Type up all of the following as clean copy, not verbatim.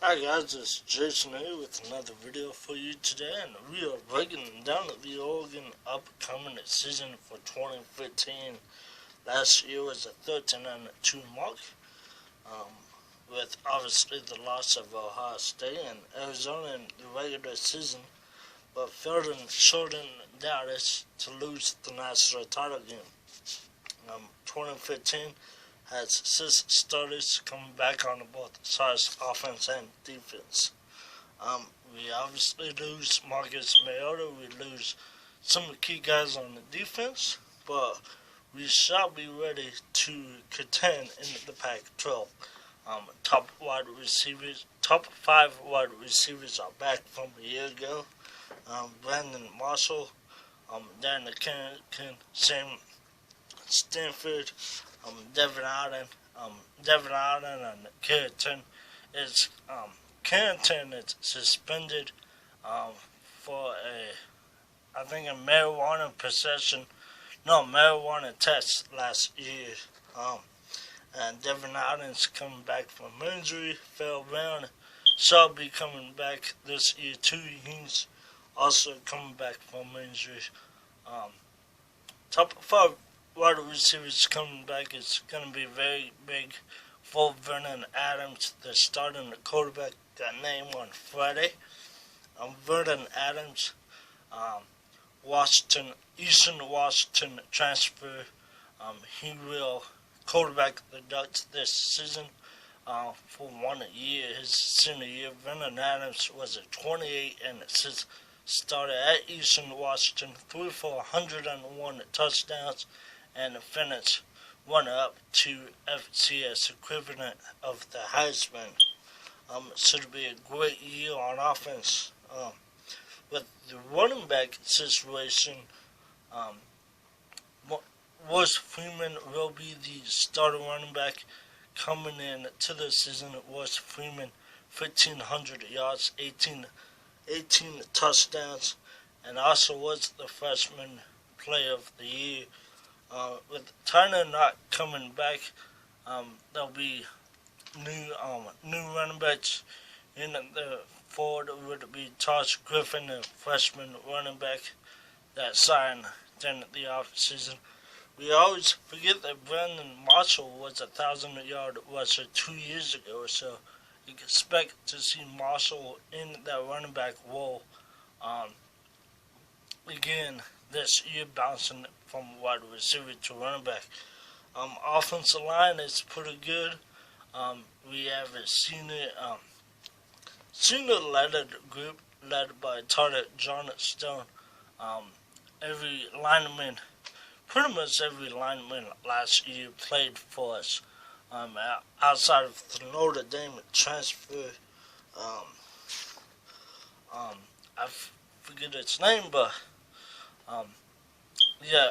Hi guys, it's Jason here with another video for you today, and we are breaking down the Oregon upcoming season for 2015. Last year was a 13-2 mark, um, with obviously the loss of Ohio State and Arizona in the regular season, but fell short in Dallas to lose the national title game. 2015 has 6 starters coming back on both sides, offense and defense. We obviously lose Marcus Mariota, we lose some of the key guys on the defense, but we shall be ready to contend in the Pac-12. Top 5 wide receivers are back from a year ago. Brandon Marshall, Darren Carrington, Sam Stanford, Devin Allen, and Carrington is suspended for a marijuana test last year. And Devin Allen's coming back from injury, fell round, shall be coming back this year too. He's also coming back from injury. Top 5 wide receivers coming back is going to be very big for Vernon Adams. They're starting the quarterback, got named on Friday. Vernon Adams, Eastern Washington transfer. He will quarterback the Ducks this season for 1 year, his senior year. Vernon Adams was a 28-6 starter at Eastern Washington, threw for 101 touchdowns, and finished runner-up to FCS equivalent of the Heisman. Should be a great year on offense. With the running back situation, Royce Freeman will be the starter running back coming in to the season. Royce Freeman, 1,500 yards, 18 touchdowns, and also was the freshman player of the year. With Turner not coming back, there'll be new running backs in the forward. Would be Tosh Griffin, the freshman running back that signed during the offseason. We always forget that Brandon Marshall was a 1,000-yard rusher 2 years ago or so. You can expect to see Marshall in that running back role again this year, bouncing from wide receiver to running back. Offensive line is pretty good. We have a senior-led group led by Tyler Johnstone. Pretty much every lineman last year played for us. Outside of the Notre Dame transfer, I forget its name, but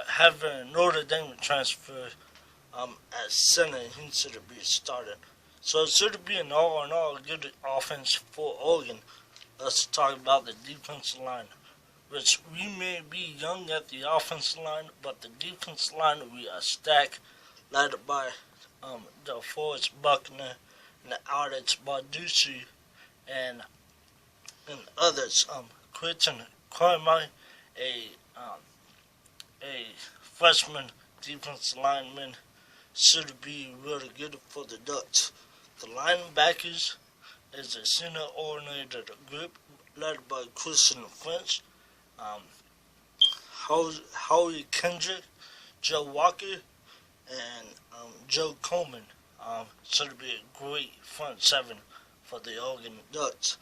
having a Notre Dame transfer at center, he should be started. So it should be an all-in-all good offense for Oregon. Let's talk about the defensive line, which we may be young at the offensive line, but the defensive line we are stacked, led by DeForest Buckner and Alex Barducci and others. Quentin Carmi, a freshman defensive lineman, should be really good for the Ducks. The linebackers is a center-oriented group led by Christian French, Howie Kendrick, Joe Walker, and Joe Coleman. Should be a great front seven for the Oregon Ducks.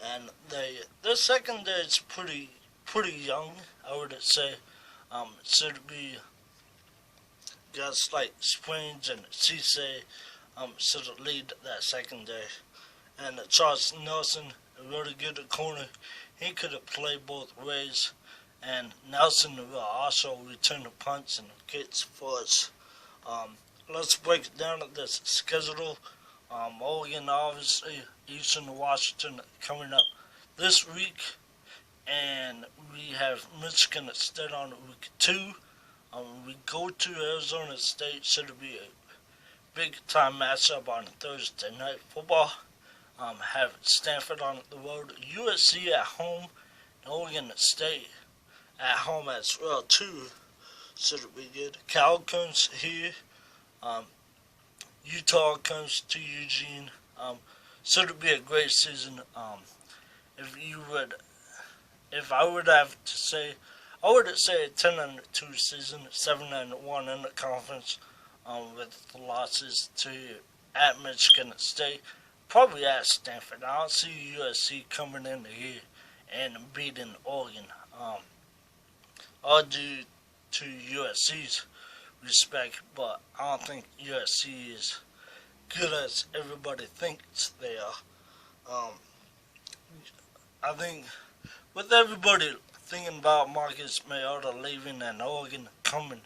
And their secondary is pretty young, I would say. Should be guys like Springs and Cisse should lead that secondary. And Charles Nelson, a really good corner. He could have played both ways. And Nelson will also return the punts and kicks for us. Let's break down this schedule. Oregon, obviously, Eastern Washington coming up this week. And we have Michigan State on week 2. We go to Arizona State, should be a big time matchup on Thursday night football. have Stanford on the road, USC at home, and Oregon State at home as well too. So it'll be good. Cal comes here. Utah comes to Eugene. So it'll be a great season. If I would have to say, I would say a 10-2 season, 7-1 in the conference, with the losses to at Michigan State, probably at Stanford. I don't see USC coming in here and beating Oregon. All due to USC's respect, but I don't think USC is good as everybody thinks they are. I think with everybody thinking about Marcus Mariota leaving and Oregon coming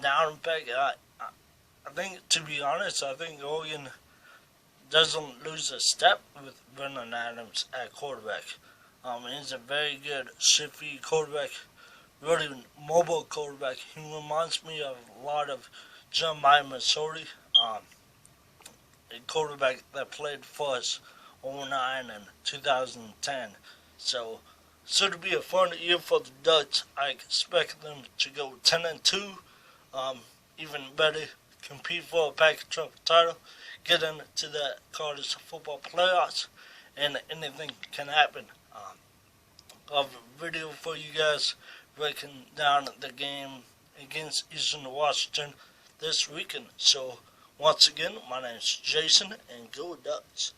down back, I think, to be honest, I think Oregon doesn't lose a step with Vernon Adams at quarterback. He's a very good, shifty quarterback, really mobile quarterback. He reminds me of a lot of Jeremiah Masoli, a quarterback that played for us 2009 and 2010. So it'll be a fun year for the Ducks. I expect them to go 10-2, even better, compete for a Pac-12 title, get into the college football playoffs, and anything can happen. I'll have a video for you guys breaking down the game against Eastern Washington this weekend. So once again, my name is Jason, and go Ducks.